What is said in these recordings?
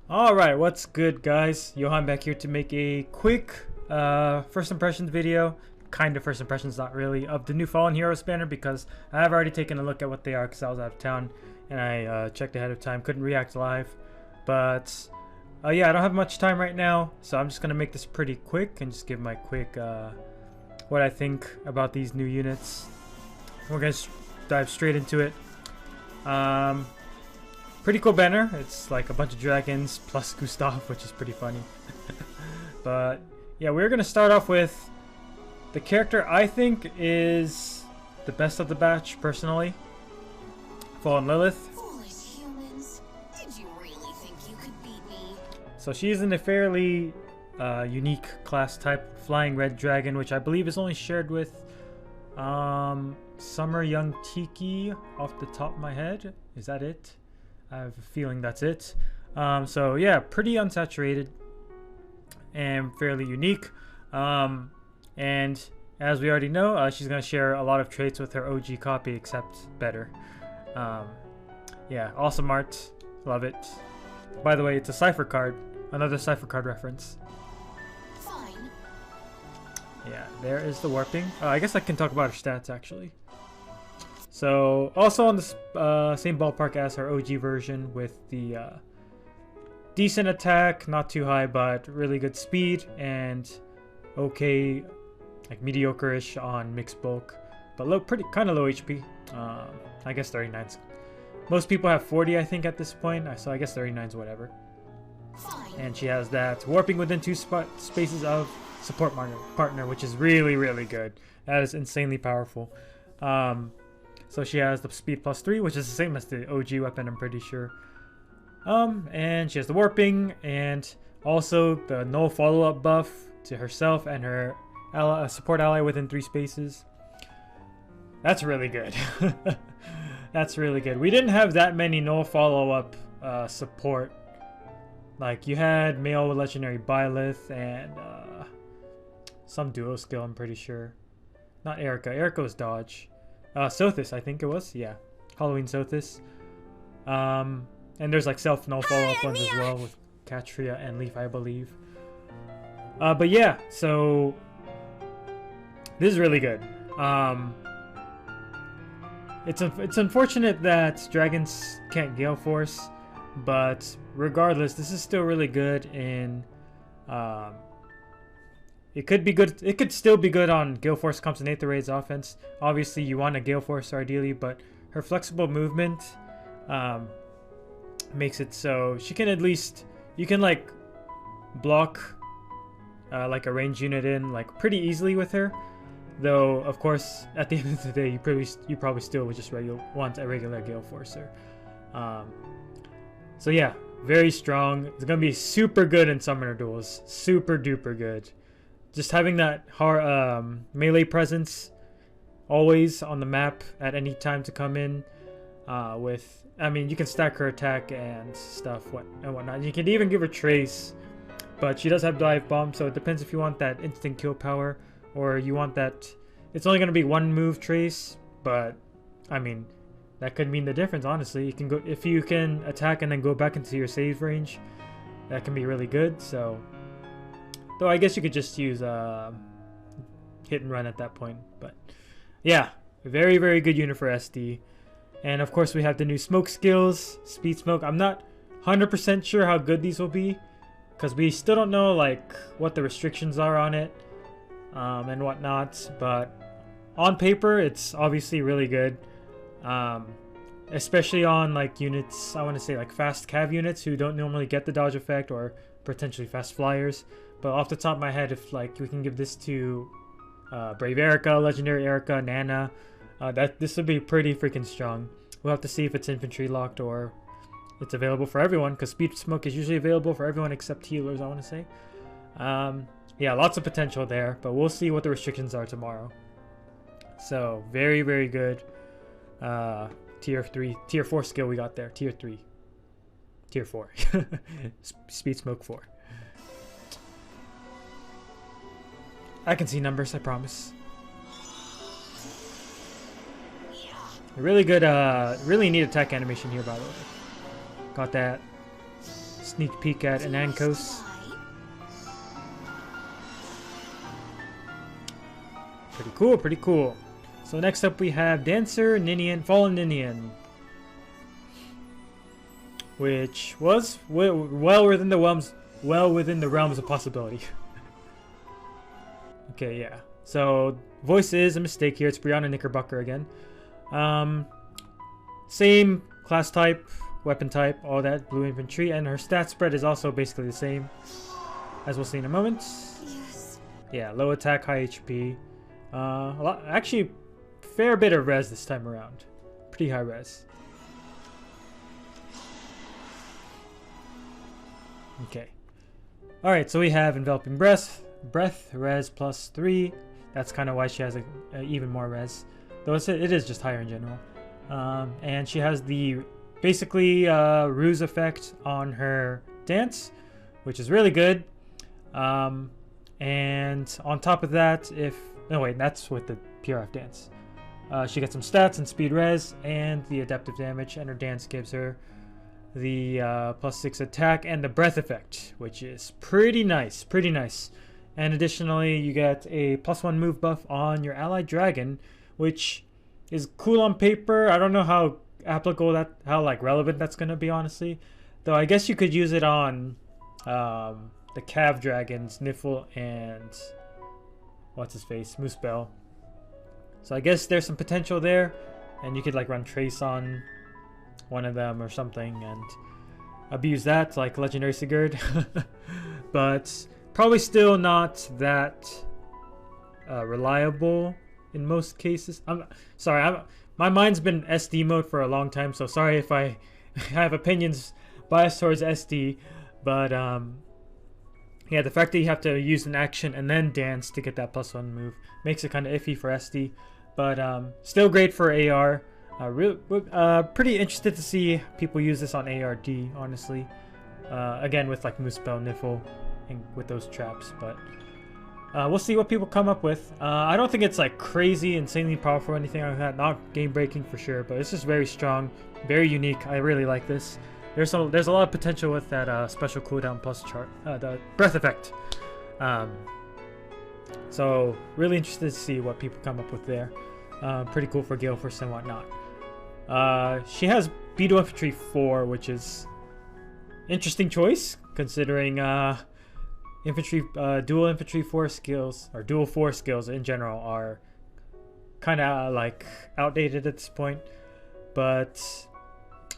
Alright, what's good guys? Johan back here to make a quick first impressions video. Kind of first impressions, not really, of the new Fallen Heroes banner because I have already taken a look at what they are because I was out of town and I checked ahead of time, couldn't react live. But yeah, I don't have much time right now, so I'm just going to make this pretty quick and just give my quick what I think about these new units. We're going to dive straight into it. Pretty cool banner. It's like a bunch of dragons plus Gustav, which is pretty funny. But yeah, we're gonna start off with the character I think is the best of the batch, personally. Fallen Lilith. Foolish humans. Did you really think you could beat me? So she's in a fairly unique class type, Flying Red Dragon, which I believe is only shared with Summer Young Tiki off the top of my head. Is that it? I have a feeling that's it. So yeah, pretty unsaturated and fairly unique. And as we already know, she's going to share a lot of traits with her OG copy, except better. Yeah, awesome art. Love it. By the way, it's a cipher card. Another cipher card reference. Fine. Yeah, there is the warping. I guess I can talk about her stats actually. So, also on the same ballpark as her OG version with the decent attack, not too high, but really good speed, and okay, like mediocre-ish on mixed bulk, but low, kind of low HP. I guess 39's. Most people have 40, I think, at this point, so I guess 39's whatever. Fine. And she has that warping within two spaces of support partner, which is really, really good. That is insanely powerful. So she has the speed +3, which is the same as the OG weapon, I'm pretty sure. And she has the warping, and also the no follow-up buff to herself and her support ally within 3 spaces. That's really good. That's really good. We didn't have that many no follow-up support. Like, you had male legendary Lilith and some duo skill, I'm pretty sure. Not Erica. Erica was dodge. Sothis, I think it was. Yeah. Halloween Sothis. And there's like self no follow-up ones as well with Katria and Leaf, I believe. But yeah, so this is really good. It's unfortunate that dragons can't Gale Force, but regardless, this is still really good in it could be good. It could still be good on Gale Force comps and Aether Raid's offense. Obviously, you want a Gale Force ideally, but her flexible movement makes it so she can at least, you can like block like a ranged unit in like pretty easily with her. Though of course, at the end of the day, you probably still would just want a regular Gale Forcer. So yeah, very strong. It's gonna be super good in summoner duels. Super duper good. Just having that hard melee presence always on the map at any time to come in with, I mean, you can stack her attack and stuff and whatnot. You can even give her trace, but she does have dive bomb, so it depends if you want that instant kill power or you want that. It's only going to be one move trace, but I mean, that could mean the difference, honestly. You can go, if you can attack and then go back into your save range, that can be really good. So though I guess you could just use hit and run at that point. But yeah, very, very good unit for SD. And of course we have the new smoke skills, speed smoke. I'm not 100% sure how good these will be because we still don't know like what the restrictions are on it and whatnot. But on paper, it's obviously really good. Especially on like units, I want to say like fast cav units who don't normally get the dodge effect, or potentially fast flyers. But off the top of my head, if like we can give this to Brave Erica, Legendary Erica, Nana, this would be pretty freaking strong. We'll have to see if it's infantry locked or it's available for everyone, because Speed Smoke is usually available for everyone except healers, I want to say. Yeah, lots of potential there, but we'll see what the restrictions are tomorrow. So very, very good. Tier 4 skill we got there. Tier 3. Tier 4. Speed Smoke 4. I can see numbers, I promise. Really good, really neat attack animation here, by the way. Got that sneak peek at Anankos. Pretty cool, pretty cool. So next up we have Dancer, Ninian, Fallen Ninian, which was well within the realms of possibility. Okay, yeah. So voice is a mistake here. It's Brianna Knickerbocker again. Same class type, weapon type, all that, blue infantry, and her stat spread is also basically the same, as we'll see in a moment. Yes. Yeah, low attack, high HP. Actually, fair bit of res this time around. Pretty high res. Okay. Alright, so we have Enveloping Breath, res plus 3. That's kind of why she has a even more res. Though it is just higher in general. And she has the basically ruse effect on her dance, which is really good. And on top of that, no wait, that's with the PRF dance. She gets some stats and speed res and the adaptive damage, and her dance gives her the plus 6 attack and the breath effect, which is pretty nice, And additionally, you get a plus 1 move buff on your allied dragon, which is cool on paper. I don't know how applicable how like relevant that's gonna be, honestly. Though I guess you could use it on the Cav dragons, Niffle and what's his face, Moosebell. So I guess there's some potential there, and you could like run Trace on one of them or something and abuse that like Legendary Sigurd. But probably still not that reliable in most cases. I'm sorry, my mind's been SD mode for a long time, so sorry if I have opinions biased towards SD, but yeah, the fact that you have to use an action and then dance to get that plus 1 move makes it kind of iffy for SD, but still great for AR. Pretty interested to see people use this on ARD, honestly. Again, with like Moosebell, Niffle, and with those traps, but we'll see what people come up with. I don't think it's like crazy, insanely powerful or anything like that. Not game breaking for sure, but it's just very strong, very unique. I really like this. There's a lot of potential with that special cooldown plus chart, the breath effect. So really interested to see what people come up with there. Pretty cool for Gale Force and whatnot. She has Beetle Infantry 4, which is interesting choice considering dual infantry 4 skills, or dual 4 skills in general, are kind of like outdated at this point. But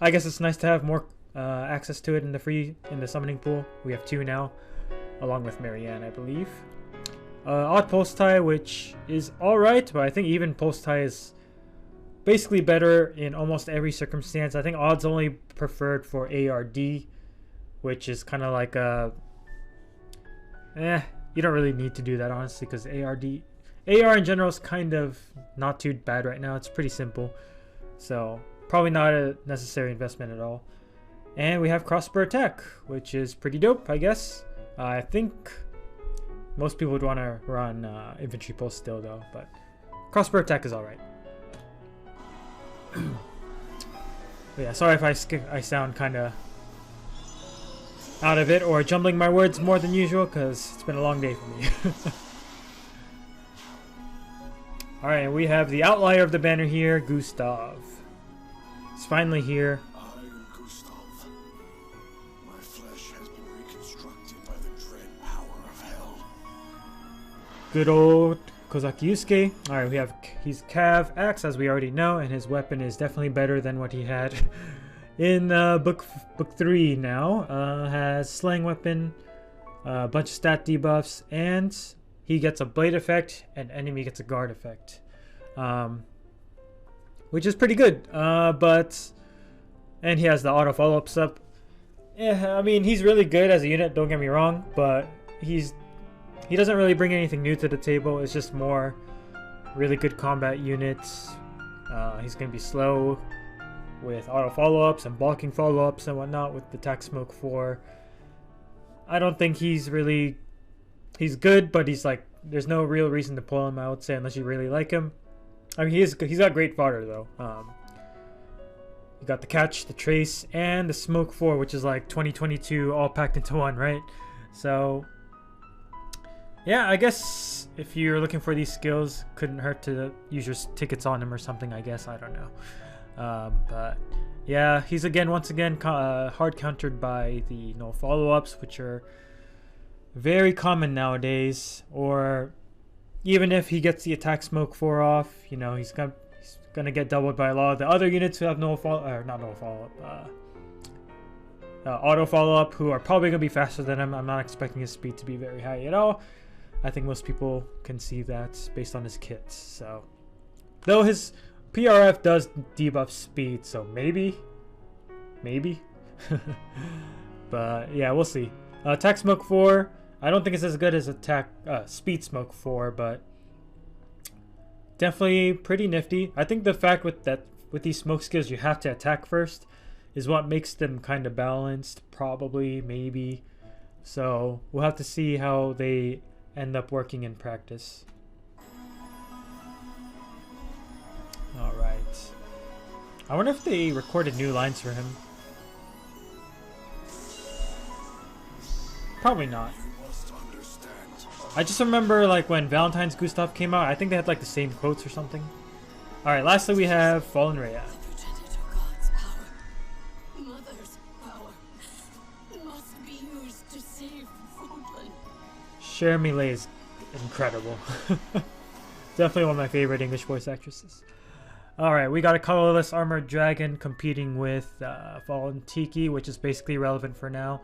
I guess it's nice to have more access to it in the summoning pool. We have 2 now, along with Marianne, I believe. Odd Pulse Tie, which is alright, but I think even Pulse Tie is basically better in almost every circumstance. I think Odd's only preferred for ARD, which is kind of like a you don't really need to do that, honestly, because AR in general is kind of not too bad right now. It's pretty simple, so probably not a necessary investment at all. And we have Crossbow Attack, which is pretty dope, I guess. I think most people would want to run Infantry Pulse still, though, but Crossbow Attack is alright. Yeah, sorry if I sound kind of out of it or jumbling my words more than usual, because it's been a long day for me. Alright, we have the outlier of the banner here, Gustav. He's finally here. I am Gustav. My flesh has been reconstructed by the dread power of hell. Good old Kozaki Yusuke. Alright, he's Cav Axe, as we already know, and his weapon is definitely better than what he had in book 3 now. Has slaying weapon, a bunch of stat debuffs, and he gets a blade effect and enemy gets a guard effect, which is pretty good. And he has the auto follow-ups up. I mean, he's really good as a unit, don't get me wrong, but he doesn't really bring anything new to the table. It's just more really good combat units. He's gonna be slow with auto follow-ups and blocking follow-ups and whatnot with the Tac Smoke 4. I don't think he's good, but he's like, there's no real reason to pull him, I would say, unless you really like him. I mean, he's got great fodder though. You got the catch, the trace, and the smoke 4, which is like 2022 all packed into one, right? So yeah, I guess if you're looking for these skills, couldn't hurt to use your tickets on him or something, I guess. I don't know. But yeah, he's once again hard countered by the no follow-ups, which are very common nowadays. Or even if he gets the attack smoke 4 off, you know, he's gonna get doubled by a lot of the other units who have no auto follow-up, who are probably gonna be faster than him. I'm not expecting his speed to be very high at all. I think most people can see that based on his kits. So, though his PRF does debuff speed, so maybe. But yeah, we'll see. Attack smoke 4. I don't think it's as good as attack speed smoke 4, but definitely pretty nifty. I think the fact with these smoke skills you have to attack first is what makes them kind of balanced, probably, maybe. So we'll have to see how they end up working in practice. Alright. I wonder if they recorded new lines for him. Probably not. I just remember like when Valentine's Gustav came out, I think they had like the same quotes or something. Alright, lastly we have Fallen Rhea. Cher Millet is incredible. Definitely one of my favorite English voice actresses. Alright, we got a colorless armored dragon competing with Fallen Tiki, which is basically relevant for now,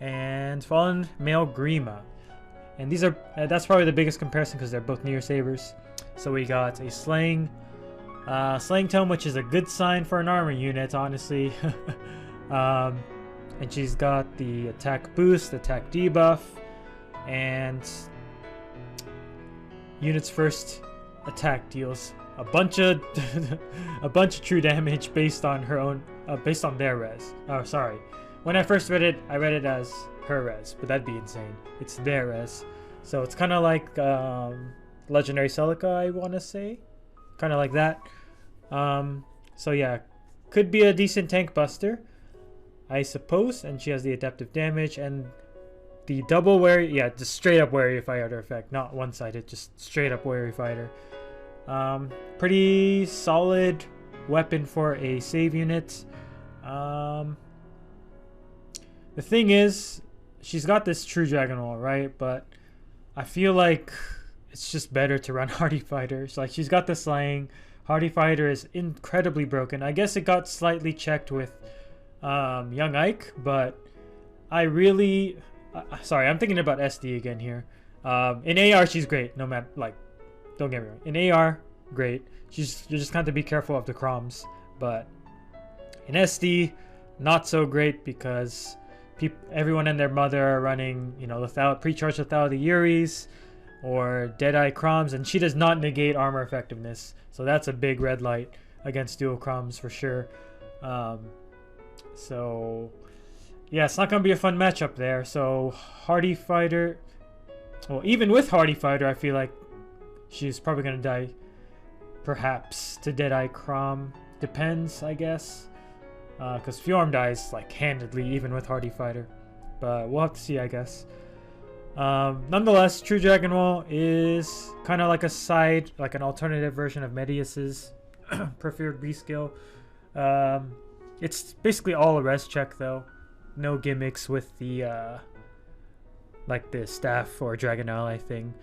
and Fallen Male Grima. And these are that's probably the biggest comparison because they're both near sabers. So we got a slaying tome, which is a good sign for an armor unit, honestly. And she's got the attack boost, attack debuff, and unit's first attack deals a bunch of true damage based on her own based on their res. Oh, sorry. When I first read it, I read it as her res, but that'd be insane. It's their res. So it's kind of like Legendary Celica, I want to say. Kind of like that. So yeah, could be a decent tank buster, I suppose. And she has the adaptive damage and the double wary, yeah, just straight up wary fighter effect, not one-sided, just straight up wary fighter. Pretty solid weapon for a save unit. The thing is, she's got this true dragon wall, right? But I feel like it's just better to run Hardy Fighter. So like she's got the slaying. Hardy Fighter is incredibly broken. I guess it got slightly checked with Young Ike, but I really sorry, I'm thinking about SD again here. In AR, she's great. No matter, like, don't get me wrong. In AR, great. You just have to be careful of the croms. But in SD, not so great because everyone and their mother are running, you know, pre-charged lethality Yuris or Deadeye croms, and she does not negate armor effectiveness. So that's a big red light against dual croms for sure. So yeah, it's not going to be a fun matchup there. So Hardy Fighter, well, even with Hardy Fighter, I feel like she's probably going to die perhaps to Deadeye Crom. Depends, I guess. Because Fjorm dies like handedly even with Hardy Fighter. But we'll have to see, I guess. Nonetheless, True Dragon Wall is kind of like a side, like an alternative version of Medius's preferred reskill. It's basically all a res check though. No gimmicks with the like the staff or Dragon Ally thing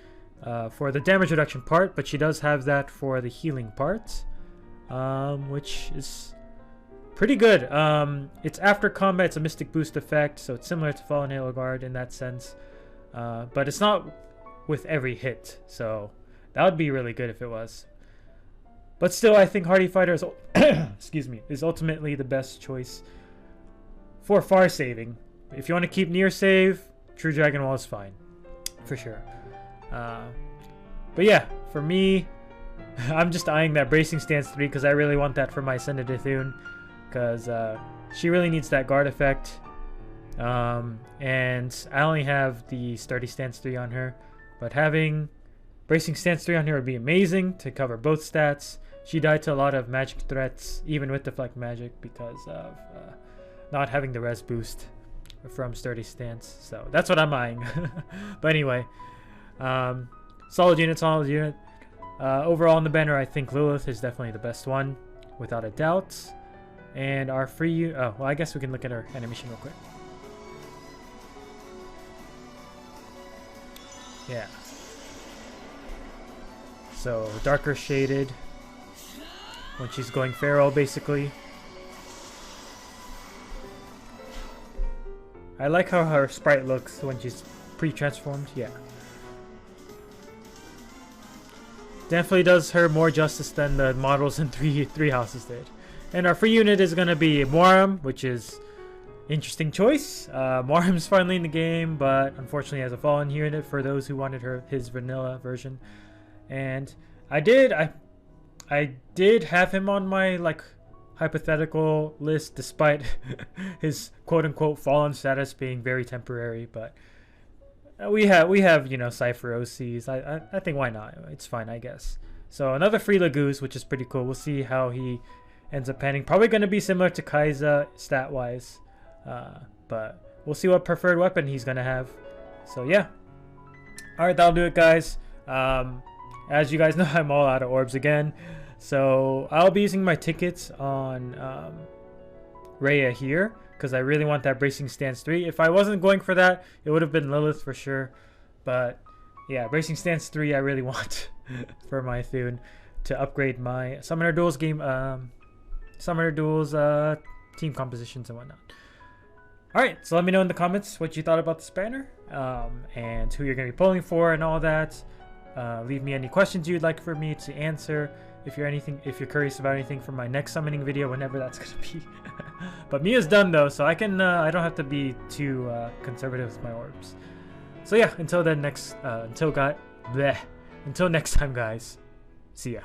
for the damage reduction part, but she does have that for the healing part, which is pretty good. It's after combat, it's a Mystic Boost effect, so it's similar to Fallen Halo Guard in that sense, but it's not with every hit, so that would be really good if it was. But still, I think Hardy Fighter is excuse me, is ultimately the best choice for far saving. If you want to keep near save, True Dragon Wall is fine, for sure. But yeah, for me, I'm just eyeing that Bracing Stance 3 because I really want that for my Ascended Ithune, because she really needs that guard effect. And I only have the Sturdy Stance 3 on her, but having Bracing Stance 3 on her would be amazing to cover both stats. she died to a lot of magic threats, even with deflect magic, because of not having the res boost from sturdy stance. So that's what I'm eyeing. But anyway, solid unit, solid unit. Overall in the banner, I think Lilith is definitely the best one, without a doubt. And our free... Oh, well, I guess we can look at our animation real quick. Yeah. So, darker shaded when she's going feral, basically. I like how her sprite looks when she's pre-transformed. Yeah. Definitely does her more justice than the models in three houses did. And our free unit is going to be Moram, which is interesting choice. Moram's finally in the game, but unfortunately has a fallen unit for those who wanted his vanilla version. And I did have him on my like hypothetical list, despite his quote-unquote fallen status being very temporary. But we have you know, Cypher OCs. I think why not? It's fine, I guess. So another free Lagoose, which is pretty cool. We'll see how he ends up panning. Probably going to be similar to Kai'Sa stat-wise, but we'll see what preferred weapon he's going to have. So yeah. Alright, that'll do it, guys. As you guys know, I'm all out of orbs again. So I'll be using my tickets on Rhea here, because I really want that Bracing Stance 3. If I wasn't going for that, it would have been Lilith for sure. But yeah, Bracing Stance 3 I really want for my Thune to upgrade my Summoner Duels game, Summoner Duels team compositions and whatnot. Alright, so let me know in the comments what you thought about this banner, and who you're going to be pulling for and all that. Leave me any questions you'd like for me to answer. If you're curious about anything from my next summoning video, whenever that's gonna be. But Mia's done though, so I don't have to be too conservative with my orbs. So yeah, until next time, guys. See ya.